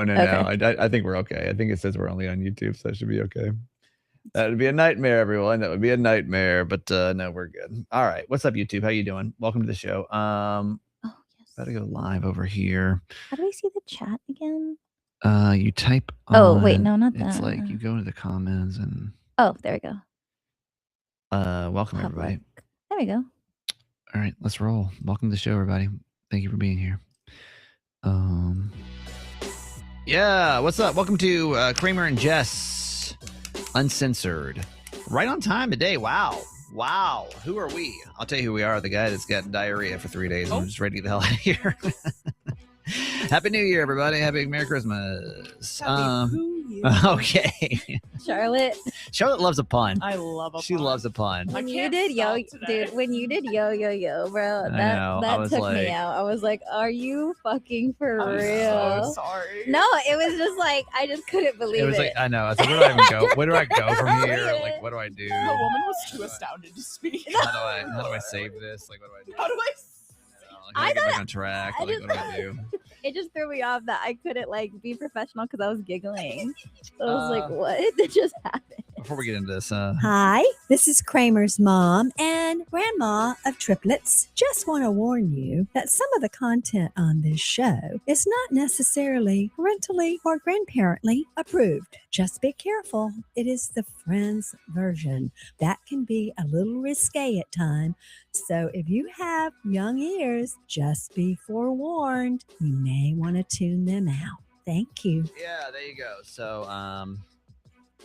No. I think we're okay. I think it says we're only on YouTube, so it should be okay. That would be a nightmare, everyone. That would be a nightmare, but no, we're good. All right. What's up, YouTube? How you doing? Welcome to the show. Oh, yes. Gotta go live over here. How do I see the chat again? You type on... Oh, wait, no, not that. It's like you go into the comments and... Oh, there we go. Welcome, everybody. There we go. All right, let's roll. Welcome to the show, everybody. Thank you for being here. Yeah, what's up? Welcome to Kramer and Jess Uncensored. Right on time today. Wow. Who are we? I'll tell you who we are. The guy that's got diarrhea for 3 days. I'm just ready to get the hell out of here. Happy New Year, everybody. Happy Merry Christmas. Okay. Charlotte loves a pun. I love a She pun. loves a pun. When you did yo, bro, that took me out. I was like, are you fucking for real? So sorry. No, it was just like, I just couldn't believe it. It was like, I know. I was like, where do I even go? Where do I go from here? Like, what do I do? The woman was too astounded to speak. How do I save this? Like, what do I do? How do I? I get back on track. Like, what do I do? It just threw me off that I couldn't like be professional because I was giggling. So I was like, what did just happen? Before we get into this, Hi, this is Kramer's mom and grandma of triplets. Just want to warn you that some of the content on this show is not necessarily parentally or grandparently approved. Just be careful. It is the friend's version. That can be a little risque at times. So if you have young ears, just be forewarned. You may want to tune them out. Thank you. yeah, there you go. So,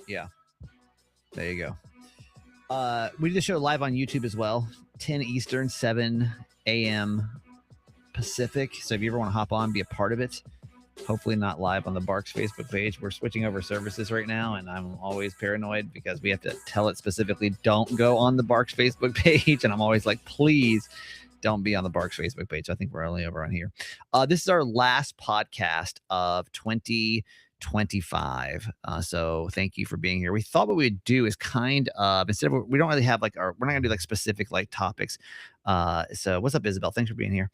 yeah, there you go. We do the show live on YouTube as well, 10 Eastern, 7 a.m. Pacific. So if you ever want to hop on, be a part of it. Hopefully not live on the Barks Facebook page. We're switching over services right now, and I'm always paranoid because we have to tell it specifically, don't go on the Barks Facebook page. And I'm always like, please don't be on the Barks Facebook page. I think we're only over on here. This is our last podcast of 2025. So thank you for being here. We thought what we'd do is kind of, instead of, we don't really have like we're not gonna do like specific like topics. So what's up, Isabel? Thanks for being here.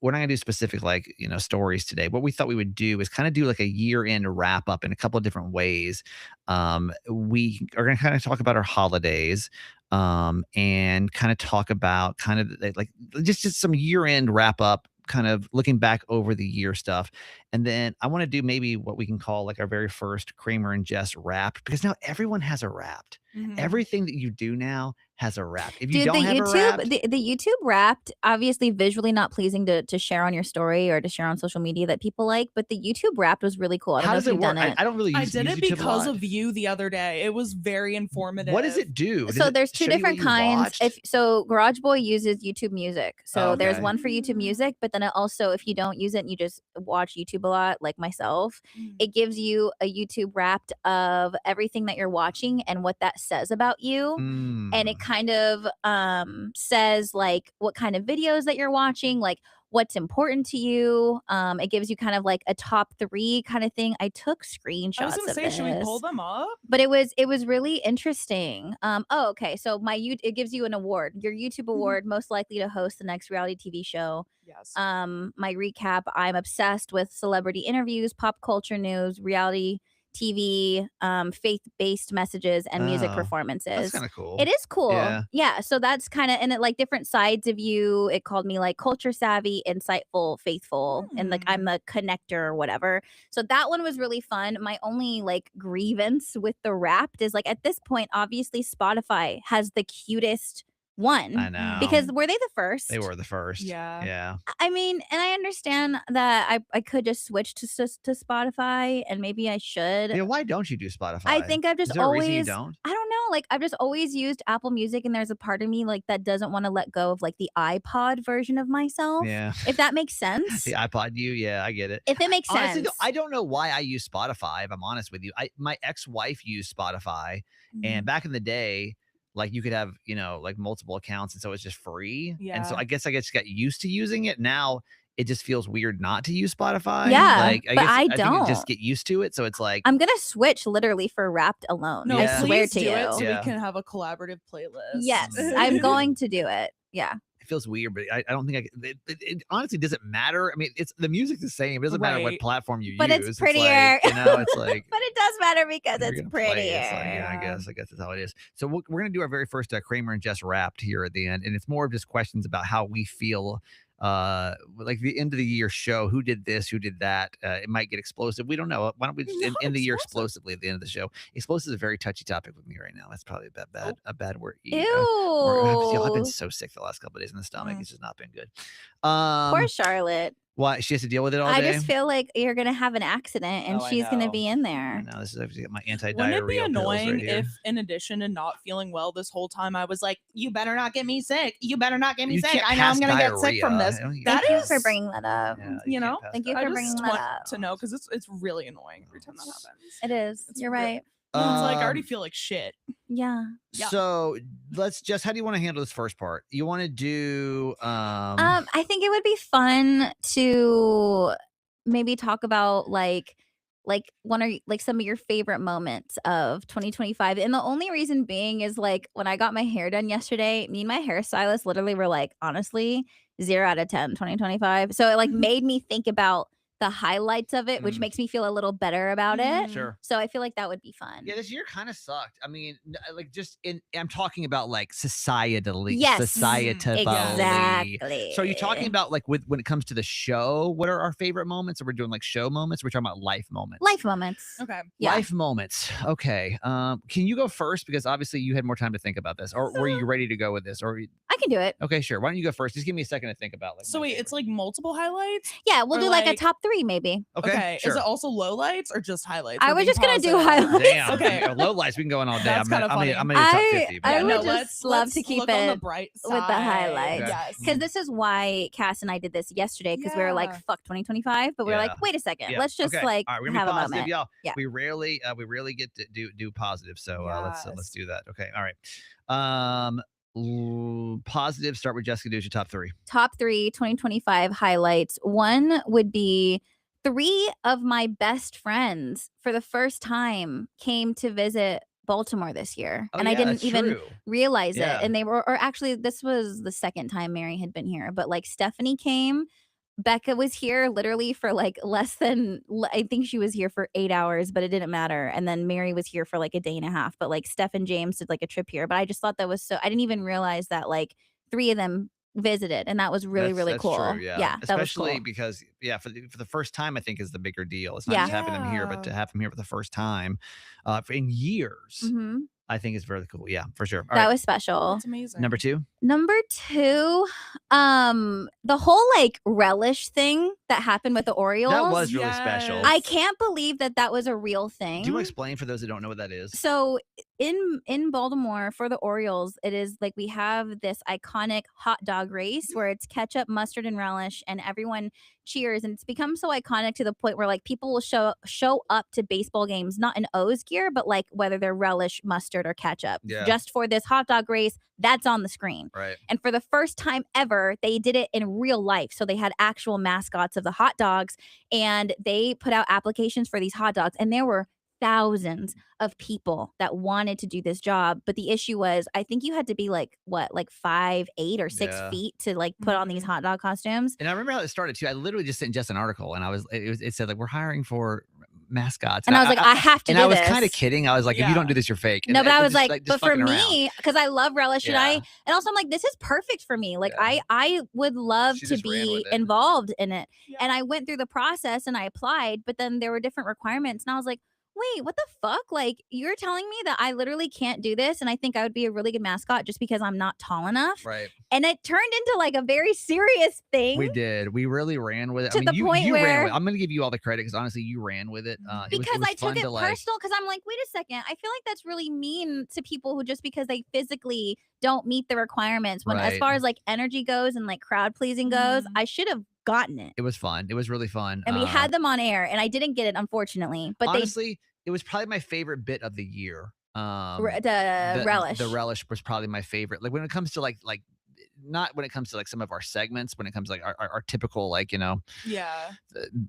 We're not going to do specific, like, stories today. What we thought we would do is kind of do like a year-end wrap-up in a couple of different ways. We are going to kind of talk about our holidays and kind of talk about kind of like just some year-end wrap-up, kind of looking back over the year stuff. And then I want to do maybe what we can call like our very first Kramer and Jess Wrapped, because now everyone has a Wrapped. Mm-hmm. Everything that you do now has a wrap. If you don't have a Wrapped, the YouTube Wrapped, obviously visually not pleasing to share on your story or to share on social media that people like, but the YouTube Wrapped was really cool. I don't know if you've done it. I don't really use I did use it YouTube because of you the other day. It was very informative. What does it do? So there's two different kinds. So Garage Boy uses YouTube Music. So there's one for YouTube Music, but then it also, if you don't use it and you just watch YouTube a lot, like myself, it gives you a YouTube Wrapped of everything that you're watching and what that says about you. And it kind of says like what kind of videos that you're watching, like what's important to you. It gives you kind of like a top 3 kind of thing. I took screenshots. I was gonna say, should we pull them up? But it was really interesting. Okay. So it gives you an award, your YouTube award, most likely to host the next reality TV show. Yes. My recap: I'm obsessed with celebrity interviews, pop culture news, reality TV, faith-based messages, and music performances. That's kind of cool. It is cool. Yeah. So that's kind of, and it like different sides of you. It called me like culture savvy, insightful, faithful, and like I'm a connector or whatever. So that one was really fun. My only like grievance with the Wrapped is like at this point, obviously Spotify has the cutest one. I know. Because were they the first? They were the first. Yeah. I mean, and I understand that I could just switch to Spotify, and maybe I should. Yeah, why don't you do Spotify? I think I've just Is there a reason always, you don't? I don't know, like I've just always used Apple Music, and there's a part of me like that doesn't want to let go of like the iPod version of myself. Yeah. If that makes sense. The iPod I get it. If it makes Honestly, sense. I don't know why I use Spotify, if I'm honest with you. My ex-wife used Spotify, and back in the day, like you could have, like multiple accounts, and so it's just free. Yeah. And so I guess got used to using it. Now it just feels weird not to use Spotify. Yeah, like, but I think don't. you just get used to it. So it's like I'm gonna switch literally for Wrapped alone. No, I Yeah. swear please to do you. it so Yeah. we can have a collaborative playlist. Yes, I'm going to do it. Yeah. It feels weird, but I don't think it honestly doesn't matter. I mean, it's the music's the same. It doesn't matter what platform you but use. it's prettier. It's like, it's like, but it does matter because you're it's gonna prettier. play, it's like, I guess that's how it is. So we're gonna do our very first Kramer and Jess Wrapped here at the end, and it's more of just questions about how we feel. Like the end of the year show, who did this, who did that. It might get explosive. We don't know. Why don't we just end the year explosively at the end of the show? Explosive is a very touchy topic with me right now. That's probably a bad word. Ew. I've been so sick the last couple of days in the stomach. It's just not been good. Poor Charlotte. Why she has to deal with it all day? I just feel like you're gonna have an accident and she's gonna be in there. No, this is actually my anti-diarrhea. Wouldn't it be annoying right if, in addition to not feeling well this whole time, I was like, "You better not get me sick. You better not get me sick. I know I'm gonna get sick from this." Thank you for bringing that up. Yeah, thank you for bringing that up. To know because it's really annoying every time that happens. It is. You're right. It's like I already feel like shit. Yeah. So let's just. How do you want to handle this first part? You want to do? I think it would be fun to maybe talk about like some of your favorite moments of 2025. And the only reason being is like when I got my hair done yesterday, me and my hairstylist literally were like, honestly, 0 out of 10, 2025. So it like made me think about the highlights of it, which makes me feel a little better about it. Sure. So I feel like that would be fun. Yeah, this year kind of sucked. I mean, like I'm talking about like societally. Yes. Societally. Exactly. So are you talking about like when it comes to the show, what are our favorite moments? Or we're doing like show moments? We're talking about life moments. Life moments. Okay. Yeah. Life moments. Okay. Can you go first? Because obviously you had more time to think about this. Or were you ready to go with this? Or I can do it. Okay, sure. Why don't you go first? Just give me a second to think about like. So wait, it's like multiple highlights? Yeah, we'll do like a top 3 maybe. Okay. Sure. Is it also lowlights or just highlights? I was just gonna do highlights. Damn. Okay. Low lights. We can go on all day. That's kind of funny. I'm gonna do top 50. I would no, just love to keep look on the it bright with the side. highlights. Yes. Because this is why Cass and I did this yesterday because we were like, fuck 2025. But we were like, wait a second. Let's just like all right, we're have gonna a be positive, moment. y'all. Yeah. We rarely get to do positive. So let's do that. Okay. All right. Positive. Start with Jessica. Do your top 3. Top 3 2025 highlights. One would be 3 of my best friends for the first time came to visit Baltimore this year. And I didn't even realize it. And they were, or actually this was the second time Mary had been here, but like Stephanie came, Becca was here literally for like less than, I think she was here for 8 hours, but it didn't matter. And then Mary was here for like a day and a half, but like Steph and James did like a trip here. But I just thought that was I didn't even realize that like 3 of them visited, and that was really cool. True, yeah, especially cool. because for the first time, I think is the bigger deal. It's not just having them here, but to have them here for the first time in years. I think it's very cool. Yeah, for sure. That was special. That's amazing. Number 2, the whole like relish thing that happened with the Orioles. That was really special. I can't believe that was a real thing. Do you want to explain for those that don't know what that is? So in Baltimore for the Orioles, it is like we have this iconic hot dog race where it's ketchup, mustard, and relish, and everyone cheers, and it's become so iconic to the point where like people will show up to baseball games not in O's gear, but like whether they're relish, mustard, or ketchup, just for this hot dog race that's on the screen. Right. And for the first time ever, they did it in real life. So they had actual mascots of the hot dogs, and they put out applications for these hot dogs, and there were thousands of people that wanted to do this job. But the issue was, I think you had to be like 5'8" or 6 feet to like put on these hot dog costumes. And I remember how it started too. I literally just sent Jess an article, and it said like, we're hiring for mascots, and I was like, I have to. And do I was this. kind of kidding. I was like, if you don't do this, you're fake. No, but I was like, but for me, because I love relish, and also I'm like, this is perfect for me. Like I would love to be involved in it. And I went through the process and I applied, but then there were different requirements, and I was like, wait, what the fuck? Like, you're telling me that I literally can't do this, and I think I would be a really good mascot just because I'm not tall enough. Right. And it turned into like a very serious thing. We did. We really ran with it. To the point you where ran with it. I'm going to give you all the credit because honestly, you ran with it. Because I took it personal, because I'm like, wait a second. I feel like that's really mean to people who just because they physically don't meet the requirements. When as far as like energy goes and like crowd pleasing goes, I should have gotten it. It was fun. It was really fun. And we had them on air, and I didn't get it, unfortunately. But honestly, it was probably my favorite bit of the year. The relish. The relish was probably my favorite. Like when it comes to like not when it comes to like some of our segments, when it comes to like our typical, like, Yeah.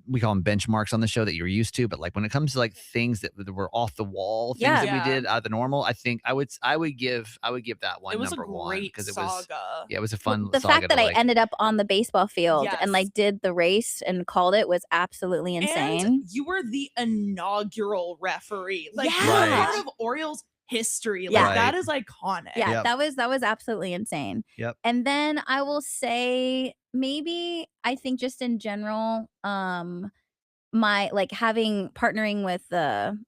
we call them benchmarks on the show that you're used to, but like when it comes to like things that were off the wall, things that we did out of the normal, I think I would give that one number one because it was it was a fun the saga fact that I ended up on the baseball field and Yes. like did the race and called it was absolutely insane. And you were the inaugural referee. Like Yeah. you're Right. part of Orioles history. Yeah. Like that is iconic. Yeah, Yep. that was absolutely insane. Yep. And then I will say maybe I think just in general, my like partnering with the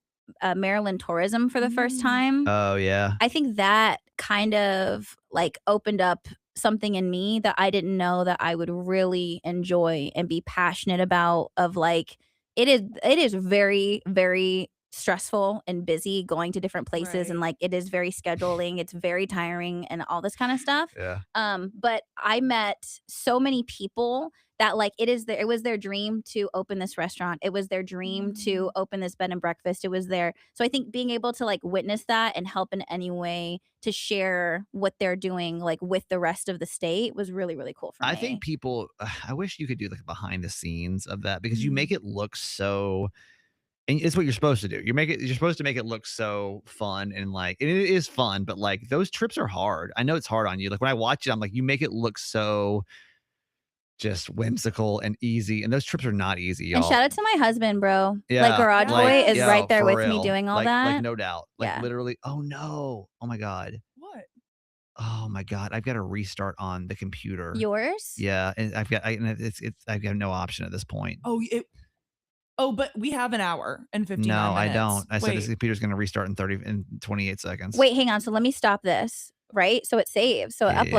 Maryland tourism for the first time. Oh yeah. I think that kind of like opened up something in me that I didn't know that I would really enjoy and be passionate about. Of like it is very, very stressful and busy going to different places, and like it is very scheduling, it's very tiring and all this kind of stuff. Yeah. But I met so many people that like it was their dream to open this restaurant. It was their dream to open this bed and breakfast. It was so I think being able to like witness that and help in any way to share what they're doing like with the rest of the state was really, really cool for me. I think people, I wish you could do like behind the scenes of that, because you make it look so, and it's what you're supposed to do. You're supposed to make it look so fun, and like, and it is fun, but like those trips are hard. I know it's hard on you. Like when I watch it, I'm like, you make it look so just whimsical and easy, and those trips are not easy, y'all. And shout out to my husband, bro. Yeah, like Garage Boy is right there for with real. me doing all like, that. Like no doubt. Like literally. Oh no. Oh my God. What? Oh my God. I've got to restart on the computer. Yours? Yeah, and I've got no option at this point. Oh, but we have an hour and 59 No, minutes. I don't. I said Wait. this computer's going to restart in 28 seconds. Wait, hang on. So let me stop this. Right? So it saves. So it uploads.